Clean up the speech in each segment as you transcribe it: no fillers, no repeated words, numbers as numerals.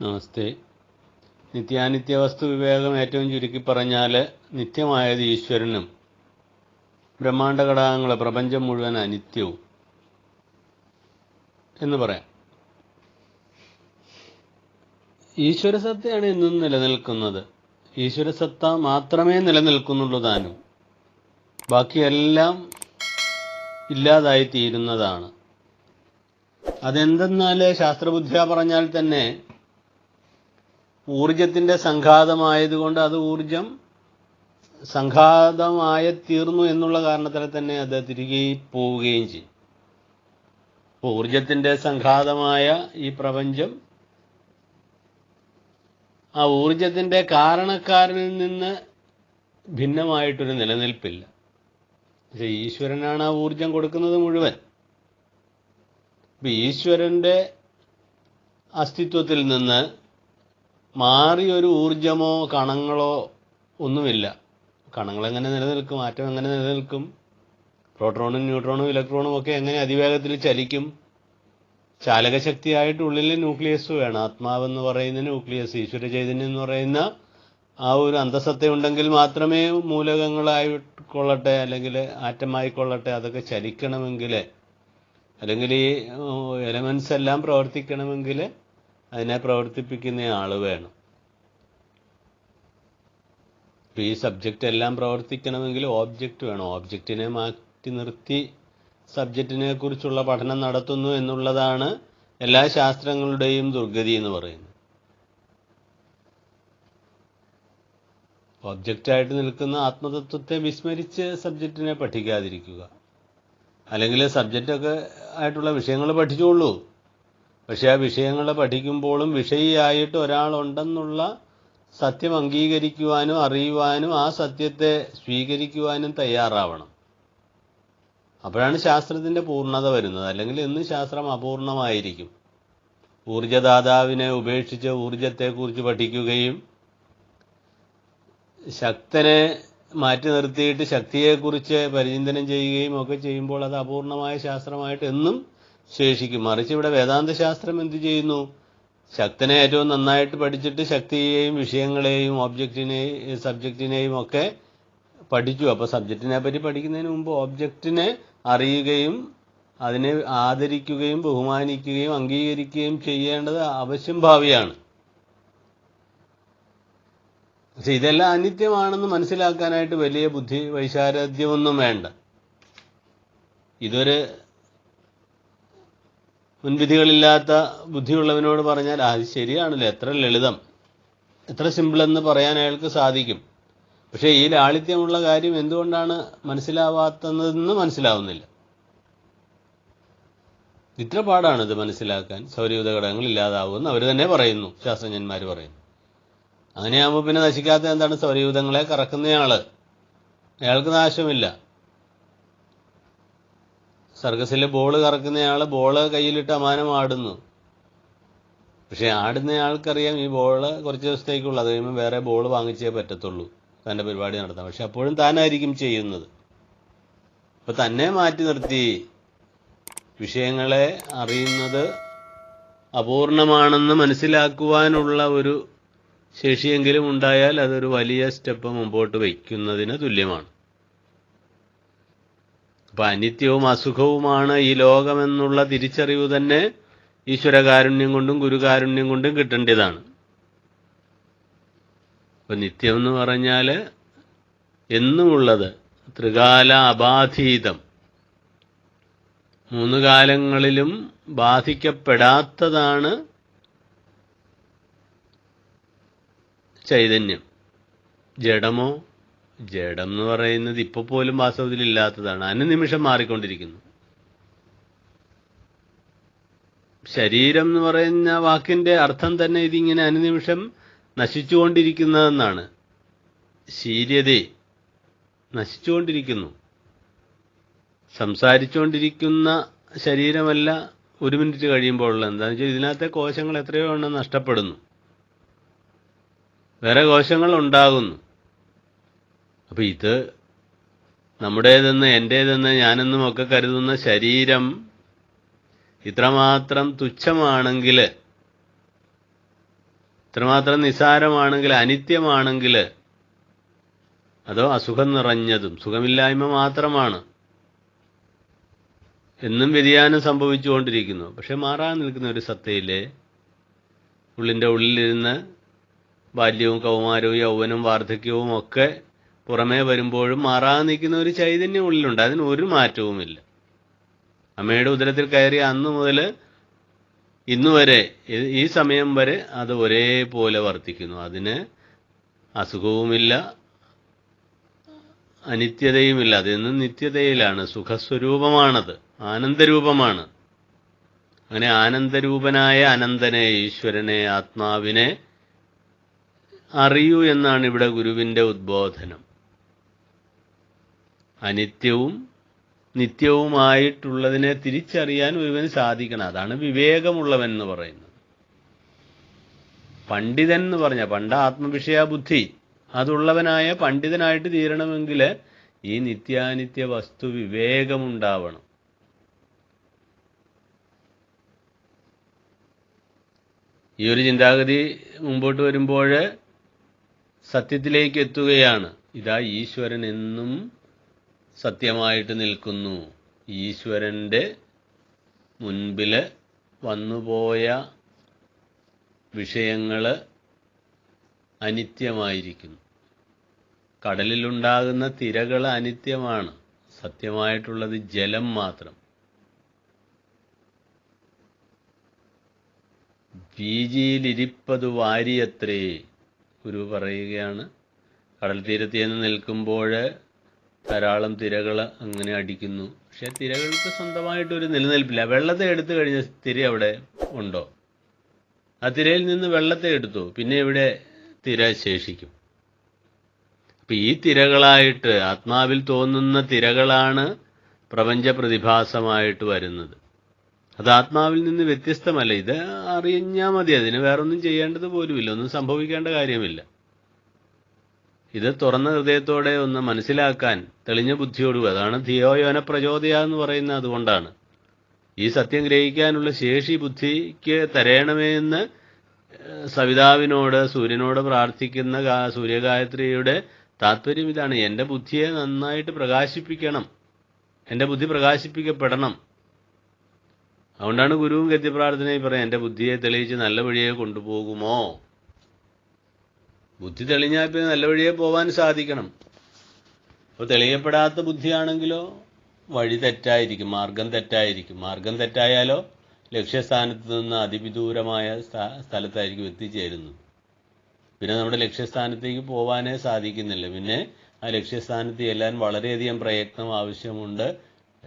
നമസ്തേ. നിത്യാനിത്യ വസ്തു വിവേകം ഏറ്റവും ചുരുക്കി പറഞ്ഞാൽ നിത്യമായത് ഈശ്വരനും ബ്രഹ്മാണ്ഡ ഘടകങ്ങൾ പ്രപഞ്ചം മുഴുവൻ അനിത്യവും എന്ന് പറയാം. ഈശ്വരസത്തയാണ് എന്നും നിലനിൽക്കുന്നത്. ഈശ്വരസത്ത മാത്രമേ നിലനിൽക്കുന്നുള്ളൂ താനും. ബാക്കിയെല്ലാം ഇല്ലാതായി തീരുന്നതാണ്. അതെന്തെന്നാൽ ശാസ്ത്രബുദ്ധിയ പറഞ്ഞാൽ തന്നെ ഊർജത്തിന്റെ സംഘാതമായതുകൊണ്ട് അത് ഊർജം സംഘാതമായി തീർന്നു എന്നുള്ള കാരണത്താൽ തന്നെ അത് തിരികെ പോവുകയും ചെയ്യും. അപ്പോൾ ഊർജത്തിന്റെ സംഘാതമായ ഈ പ്രപഞ്ചം ആ ഊർജത്തിന്റെ കാരണക്കാരനിൽ നിന്ന് ഭിന്നമായിട്ടൊരു നിലനിൽപ്പില്ല. പക്ഷെ ഈശ്വരനാണ് ആ ഊർജം കൊടുക്കുന്നത് മുഴുവൻ. ഈശ്വരന്റെ അസ്തിത്വത്തിൽ നിന്ന് മാറിയൊരു ഊർജമോ കണങ്ങളോ ഒന്നുമില്ല. കണങ്ങൾ എങ്ങനെ നിലനിൽക്കും? ആറ്റം എങ്ങനെ നിലനിൽക്കും? പ്രോട്ടോണും ന്യൂട്രോണും ഇലക്ട്രോണും ഒക്കെ എങ്ങനെ അതിവേഗത്തിൽ ചലിക്കും? ചാലകശക്തിയായിട്ട് ഉള്ളിൽ ന്യൂക്ലിയസ് വേണം. ആത്മാവെന്ന് പറയുന്ന ന്യൂക്ലിയസ്, ഈശ്വര ചൈതന്യം എന്ന് പറയുന്ന ആ ഒരു അന്തസത്ത ഉണ്ടെങ്കിൽ മാത്രമേ മൂലകങ്ങളായിക്കൊള്ളട്ടെ അല്ലെങ്കിൽ ആറ്റമായിക്കൊള്ളട്ടെ അതൊക്കെ ചലിക്കണമെങ്കിൽ, അല്ലെങ്കിൽ ഈ എലമെന്റ്സ് എല്ലാം പ്രവർത്തിക്കണമെങ്കിൽ അതിനെ പ്രവർത്തിപ്പിക്കുന്ന ആൾ വേണം. ഈ സബ്ജക്റ്റ് എല്ലാം പ്രവർത്തിക്കണമെങ്കിൽ ഓബ്ജക്റ്റ് വേണം. ഓബ്ജക്റ്റിനെ മാറ്റി നിർത്തി സബ്ജക്റ്റിനെ കുറിച്ചുള്ള പഠനം നടത്തുന്നു എന്നുള്ളതാണ് എല്ലാ ശാസ്ത്രങ്ങളുടെയും ദുർഗതി എന്ന് പറയുന്നത്. ഓബ്ജക്റ്റായിട്ട് നിൽക്കുന്ന ആത്മതത്വത്തെ വിസ്മരിച്ച് സബ്ജക്റ്റിനെ പഠിക്കാതിരിക്കുക. അല്ലെങ്കിൽ സബ്ജക്റ്റൊക്കെ ആയിട്ടുള്ള വിഷയങ്ങൾ പഠിച്ചുകൊള്ളൂ. പക്ഷെ ആ വിഷയങ്ങൾ പഠിക്കുമ്പോഴും വിഷയിയായിട്ട് ഒരാളുണ്ടെന്നുള്ള സത്യം അംഗീകരിക്കുവാനും അറിയുവാനും ആ സത്യത്തെ സ്വീകരിക്കുവാനും തയ്യാറാവണം. അപ്പോഴാണ് ശാസ്ത്രത്തിന്റെ പൂർണ്ണത വരുന്നത്. അല്ലെങ്കിൽ എന്നും ശാസ്ത്രം അപൂർണമായിരിക്കും. ഊർജദാതാവിനെ ഉപേക്ഷിച്ച് ഊർജത്തെക്കുറിച്ച് പഠിക്കുകയും ശക്തനെ മാറ്റി നിർത്തിയിട്ട് ശക്തിയെക്കുറിച്ച് പരിചിന്തനം ചെയ്യുകയും ഒക്കെ ചെയ്യുമ്പോൾ അത് അപൂർണമായ ശാസ്ത്രമായിട്ട് എന്നും ശേഷിക്കും. മറിച്ച് ഇവിടെ വേദാന്ത ശാസ്ത്രം എന്ത് ചെയ്യുന്നു? ശക്തനെ ഏറ്റവും നന്നായിട്ട് പഠിച്ചിട്ട് ശക്തിയെയും വിഷയങ്ങളെയും സബ്ജക്റ്റിനെയും ഒക്കെ പഠിച്ചു. അപ്പോൾ സബ്ജക്റ്റിനെ പറ്റി പഠിക്കുന്നതിന് മുമ്പ് ഓബ്ജക്റ്റിനെ അറിയുകയും അതിനെ ആദരിക്കുകയും ബഹുമാനിക്കുകയും അംഗീകരിക്കുകയും ചെയ്യേണ്ടത് അവശ്യം ഭാവിയാണ്. പക്ഷെ ഇതെല്ലാം അനിത്യമാണെന്ന് മനസ്സിലാക്കാനായിട്ട് വലിയ ബുദ്ധി വൈശാരഥ്യമൊന്നും വേണ്ട. ഇതൊരു മുൻവിധികളില്ലാത്ത ബുദ്ധിയുള്ളവനോട് പറഞ്ഞാൽ അത് ശരിയാണല്ലോ, എത്ര ലളിതം, എത്ര സിമ്പിളെന്ന് പറയാൻ അയാൾക്ക് സാധിക്കും. പക്ഷേ ഈ ലാളിത്യമുള്ള കാര്യം എന്തുകൊണ്ടാണ് മനസ്സിലാവാത്തതെന്ന് മനസ്സിലാവുന്നില്ല. ഇത്ര പാടാണ് ഇത് മനസ്സിലാക്കാൻ. സൗരയൂഥ ഘടകങ്ങൾ ഇല്ലാതാവുമെന്ന് അവർ തന്നെ പറയുന്നു, ശാസ്ത്രജ്ഞന്മാർ പറയുന്നു. അങ്ങനെയാകുമ്പോൾ പിന്നെ നശിക്കാത്ത എന്താണ്? സൗരയൂഥങ്ങളെ കറക്കുന്നയാള്, അയാൾക്ക് നാശമില്ല. സർക്കസിൽ ബോള് കറക്കുന്നയാള് ബോള് കയ്യിലിട്ട് അമാനം ആടുന്നു. പക്ഷെ ആടുന്നയാൾക്കറിയാം ഈ ബോള് കുറച്ച് ദിവസത്തേക്കുള്ളൂ, അത് കഴിയുമ്പോൾ വേറെ ബോള് വാങ്ങിച്ചേ പറ്റത്തുള്ളൂ തൻ്റെ പരിപാടി നടത്താം. പക്ഷെ അപ്പോഴും താനായിരിക്കും ചെയ്യുന്നത്. അപ്പൊ തന്നെ മാറ്റി നിർത്തി വിഷയങ്ങളെ അറിയുന്നത് അപൂർണമാണെന്ന് മനസ്സിലാക്കുവാനുള്ള ഒരു ശേഷിയെങ്കിലും ഉണ്ടായാൽ അതൊരു വലിയ സ്റ്റെപ്പ് മുമ്പോട്ട് വയ്ക്കുന്നതിന് തുല്യമാണ്. അപ്പൊ അനിത്യവും അസുഖവുമാണ് ഈ ലോകമെന്നുള്ള തിരിച്ചറിവ് തന്നെ ഈശ്വരകാരുണ്യം കൊണ്ടും ഗുരുകാരുണ്യം കൊണ്ടും കിട്ടേണ്ടതാണ്. അപ്പൊ നിത്യം എന്ന് പറഞ്ഞാൽ എന്നുമുള്ളത്, ത്രികാല അബാധീതം, മൂന്ന് കാലങ്ങളിലും ബാധിക്കപ്പെടാത്തതാണ് ചൈതന്യം. ജഡമോ? ജഡം എന്ന് പറയുന്നത് ഇപ്പോൾ പോലും വാസ്തവത്തിലില്ലാത്തതാണ്, അനുനിമിഷം മാറിക്കൊണ്ടിരിക്കുന്നു. ശരീരം എന്ന് പറയുന്ന വാക്കിന്റെ അർത്ഥം തന്നെ ഇതിങ്ങനെ അനുനിമിഷം നശിച്ചുകൊണ്ടിരിക്കുന്നതെന്നാണ്. ശീര്യതേ, നശിച്ചുകൊണ്ടിരിക്കുന്നു. സംസാരിച്ചുകൊണ്ടിരിക്കുന്ന ശരീരമല്ല ഒരു മിനിറ്റ് കഴിയുമ്പോഴുള്ള. എന്താണെന്ന് വെച്ചാൽ ഇതിനകത്തെ കോശങ്ങൾ എത്രയോ എണ്ണം നഷ്ടപ്പെടുന്നു, വേറെ കോശങ്ങൾ ഉണ്ടാകുന്നു. അപ്പൊ ഇത് നമ്മുടേതെന്ന് എൻ്റേതെന്ന് ഞാനെന്നും ഒക്കെ കരുതുന്ന ശരീരം ഇത്രമാത്രം തുച്ഛമാണെങ്കിൽ ഇത്രമാത്രം നിസ്സാരമാണെങ്കിൽ, അനിത്യമാണെങ്കിൽ, അതോ അസുഖം നിറഞ്ഞതും സുഖമില്ലായ്മ മാത്രമാണ്, എന്നും വ്യതിയാനം സംഭവിച്ചുകൊണ്ടിരിക്കുന്നു. പക്ഷെ മാറാൻ നിൽക്കുന്ന ഒരു സത്തയിലെ ഉള്ളിൻ്റെ ഉള്ളിലിരുന്ന് ബാല്യവും കൗമാരവും യൗവനവും വാർദ്ധക്യവും ഒക്കെ പുറമേ വരുമ്പോഴും മാറാൻ നിൽക്കുന്ന ഒരു ചൈതന്യം ഉള്ളിലുണ്ട്. അതിന് ഒരു മാറ്റവുമില്ല. അമ്മയുടെ ഉദരത്തിൽ കയറിയ അന്ന് മുതൽ ഇന്നുവരെ, ഈ സമയം വരെ അത് ഒരേപോലെ വർത്തിക്കുന്നു. അതിന് അസുഖവുമില്ല, അനിത്യതയുമില്ല. അതെന്നും നിത്യതയിലാണ്. സുഖസ്വരൂപമാണത്, ആനന്ദരൂപമാണ്. അങ്ങനെ ആനന്ദരൂപനായ അനന്തനെ, ഈശ്വരനെ, ആത്മാവിനെ അറിയൂ എന്നാണ് ഇവിടെ ഗുരുവിൻ്റെ ഉദ്ബോധനം. അനിത്യവും നിത്യവുമായിട്ടുള്ളതിനെ തിരിച്ചറിയാൻ ഒരുവന് സാധിക്കണം. അതാണ് വിവേകമുള്ളവൻ എന്ന് പറയുന്നത്. പണ്ഡിതൻ എന്ന് പറഞ്ഞ പണ്ട് ആത്മവിഷയ ബുദ്ധി അതുള്ളവനായ പണ്ഡിതനായിട്ട് തീരണമെങ്കിൽ ഈ നിത്യാനിത്യ വസ്തു വിവേകമുണ്ടാവണം. ഈ ഒരു ചിന്താഗതി മുമ്പോട്ട് വരുമ്പോൾ സത്യത്തിലേക്ക് എത്തുകയാണ്. ഇതാ ഈശ്വരൻ എന്നും സത്യമായിട്ട് നിൽക്കുന്നു. ഈശ്വരൻ്റെ മുൻപിൽ വന്നുപോയ വിഷയങ്ങൾ അനിത്യമായിരിക്കുന്നു. കടലിലുണ്ടാകുന്ന തിരകൾ അനിത്യമാണ്. സത്യമായിട്ടുള്ളത് ജലം മാത്രം. വീജിയിലിരിപ്പതു വാരിയത്രേ ഗുരു പറയുകയാണ്. കടൽ തീരത്ത് ചെന്ന് നിൽക്കുമ്പോൾ ധാരാളം തിരകൾ അങ്ങനെ അടിക്കുന്നു. പക്ഷെ തിരകൾക്ക് സ്വന്തമായിട്ടൊരു നിലനിൽപ്പില്ല. വെള്ളത്തെ എടുത്തു കഴിഞ്ഞ തിര അവിടെ ഉണ്ടോ? ആ തിരയിൽ നിന്ന് വെള്ളത്തെ എടുത്തു, പിന്നെ ഇവിടെ തിര ശേഷിക്കും. അപ്പം ഈ തിരകളായിട്ട് ആത്മാവിൽ തോന്നുന്ന തിരകളാണ് പ്രപഞ്ച പ്രതിഭാസമായിട്ട് വരുന്നത്. അത് ആത്മാവിൽ നിന്ന് വ്യത്യസ്തമല്ല. ഇത് അറിഞ്ഞാൽ മതി. അതിന് വേറൊന്നും ചെയ്യേണ്ടത് പോലുമില്ല, ഒന്നും സംഭവിക്കേണ്ട കാര്യമില്ല. ഇത് തുറന്ന ഹൃദയത്തോടെ ഒന്ന് മനസ്സിലാക്കാൻ തെളിഞ്ഞ ബുദ്ധിയോടുകൂടി, അതാണ് ധിയോയോന പ്രചോദയ എന്ന് പറയുന്നത്. അതുകൊണ്ടാണ് ഈ സത്യം ഗ്രഹിക്കാനുള്ള ശേഷി ബുദ്ധിക്ക് തരയണമേ എന്ന് സവിതാവിനോട്, സൂര്യനോട് പ്രാർത്ഥിക്കുന്ന സൂര്യഗായത്രിയുടെ താത്പര്യം ഇതാണ്. എൻ്റെ ബുദ്ധിയെ നന്നായിട്ട് പ്രകാശിപ്പിക്കണം, എൻ്റെ ബുദ്ധി പ്രകാശിപ്പിക്കപ്പെടണം. അതുകൊണ്ടാണ് ഗുരുവും ഗദ്യപ്രാർത്ഥനയിൽ പറയാം, എൻ്റെ ബുദ്ധിയെ തെളിയിച്ച് നല്ല വഴിയെ കൊണ്ടുപോകുമോ. ബുദ്ധി തെളിഞ്ഞാൽ പിന്നെ നല്ല വഴിയെ പോകാൻ സാധിക്കണം. അപ്പോൾ തെളിയപ്പെടാത്ത ബുദ്ധിയാണെങ്കിലോ വഴി തെറ്റായിരിക്കും, മാർഗം തെറ്റായിരിക്കും. മാർഗം തെറ്റായാലോ ലക്ഷ്യസ്ഥാനത്ത് നിന്ന് അതിവിദൂരമായ സ്ഥലത്തായിരിക്കും എത്തിച്ചേരുന്നത്. പിന്നെ നമ്മുടെ ലക്ഷ്യസ്ഥാനത്തേക്ക് പോകാനേ സാധിക്കുന്നില്ല. പിന്നെ ആ ലക്ഷ്യസ്ഥാനത്ത് ചെല്ലാൻ വളരെയധികം പ്രയത്നം ആവശ്യമുണ്ട്.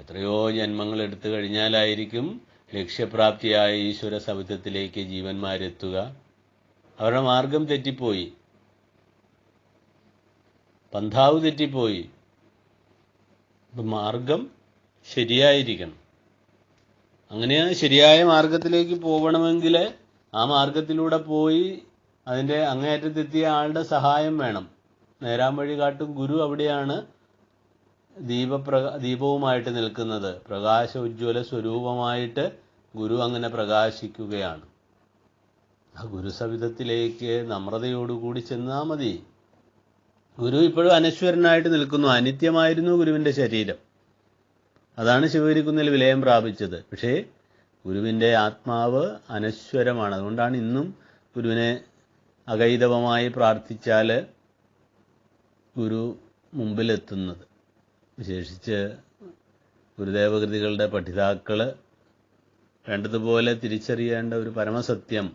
എത്രയോ ജന്മങ്ങൾ എടുത്തു കഴിഞ്ഞാലായിരിക്കും ലക്ഷ്യപ്രാപ്തിയായ ഈശ്വര സവിധത്തിലേക്ക് ജീവന്മാരെത്തുക. അവരുടെ മാർഗം തെറ്റിപ്പോയി, പന്ഥാവ് തെറ്റിപ്പോയി. അപ്പം മാർഗം ശരിയായിരിക്കണം. അങ്ങനെ ശരിയായ മാർഗത്തിലേക്ക് പോകണമെങ്കിൽ ആ മാർഗത്തിലൂടെ പോയി അതിൻ്റെ അങ്ങേയറ്റത്തെത്തിയ ആളുടെ സഹായം വേണം. നേരാൻ വഴി കാട്ടും ഗുരു അവിടെയാണ് ദീപവുമായിട്ട് നിൽക്കുന്നത്. പ്രകാശ ഉജ്ജ്വല സ്വരൂപമായിട്ട് ഗുരു അങ്ങനെ പ്രകാശിക്കുകയാണ്. ആ ഗുരുസവിധത്തിലേക്ക് നമ്രതയോടുകൂടി ചെന്നാൽ മതി. ഗുരു ഇപ്പോഴും അനശ്വരനായിട്ട് നിൽക്കുന്നു. അനിത്യമായിരുന്നു ഗുരുവിൻ്റെ ശരീരം. അതാണ് ശിവഗിരിക്കുന്നിൽ വിലയം പ്രാപിച്ചത്. പക്ഷേ ഗുരുവിൻ്റെ ആത്മാവ് അനശ്വരമാണ്. അതുകൊണ്ടാണ് ഇന്നും ഗുരുവിനെ അകൈതവമായി പ്രാർത്ഥിച്ചാൽ ഗുരു മുമ്പിലെത്തുന്നത്. വിശേഷിച്ച് ഗുരുദേവകൃതികളുടെ പഠിതാക്കൾ വേണ്ടതുപോലെ തിരിച്ചറിയേണ്ട ഒരു പരമസത്യം,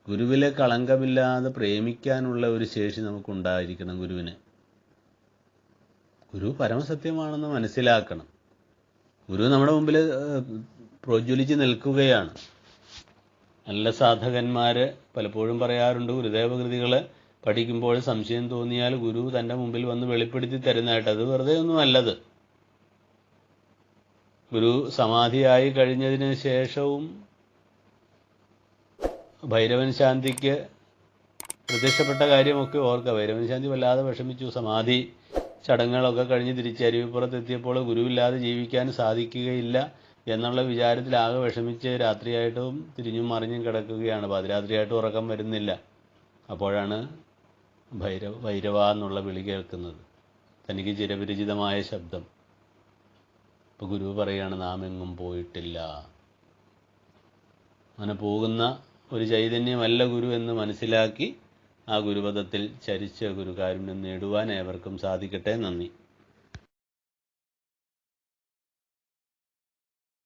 ഗുരുവിലെ കളങ്കമില്ലാതെ പ്രേമിക്കാനുള്ള ഒരു ശേഷി നമുക്കുണ്ടായിരിക്കണം. ഗുരു പരമസത്യമാണെന്ന് മനസ്സിലാക്കണം. ഗുരു നമ്മുടെ മുമ്പിൽ പ്രോജ്വലിച്ച് നിൽക്കുകയാണ്. നല്ല സാധകന്മാർ പലപ്പോഴും പറയാറുണ്ട്, ഗുരുദേവകൃതികൾ പഠിക്കുമ്പോൾ സംശയം തോന്നിയാൽ ഗുരു തൻ്റെ മുമ്പിൽ വന്ന് വെളിപ്പെടുത്തി തരുന്നതായിട്ട്. അത് വെറുതെ ഒന്നും അല്ലത്. ഗുരു സമാധിയായി കഴിഞ്ഞതിന് ശേഷവും ഭൈരവൻ ശാന്തിക്ക് പ്രത്യക്ഷപ്പെട്ട കാര്യമൊക്കെ ഓർക്കുക. ഭൈരവൻ ശാന്തി വല്ലാതെ വിഷമിച്ചു. സമാധി ചടങ്ങുകളൊക്കെ കഴിഞ്ഞ് തിരിച്ചരുവിപ്പുറത്തെത്തിയപ്പോൾ ഗുരുവില്ലാതെ ജീവിക്കാൻ സാധിക്കുകയില്ല, എന്നുള്ള വിചാരത്തിലാകെ വിഷമിച്ച് രാത്രിയായിട്ടും തിരിഞ്ഞും മറിഞ്ഞും കിടക്കുകയാണ്. പാതിരാത്രിയായിട്ടും ഉറക്കം വരുന്നില്ല. അപ്പോഴാണ് ഭൈരവ എന്നുള്ള വിളി കേൾക്കുന്നത്, തനിക്ക് ചിരപരിചിതമായ ശബ്ദം. അപ്പോൾ ഗുരു പറയുകയാണ്, നാം എങ്ങും പോയിട്ടില്ല. അങ്ങനെ പോകുന്ന ഒരു ചൈതന്യമല്ല ഗുരു എന്ന് മനസ്സിലാക്കി ആ ഗുരുപദത്തിൽ ചരിച്ച ഗുരുകാരുണ്യം നേടുവാൻ ഏവർക്കും സാധിക്കട്ടെ. നന്ദി.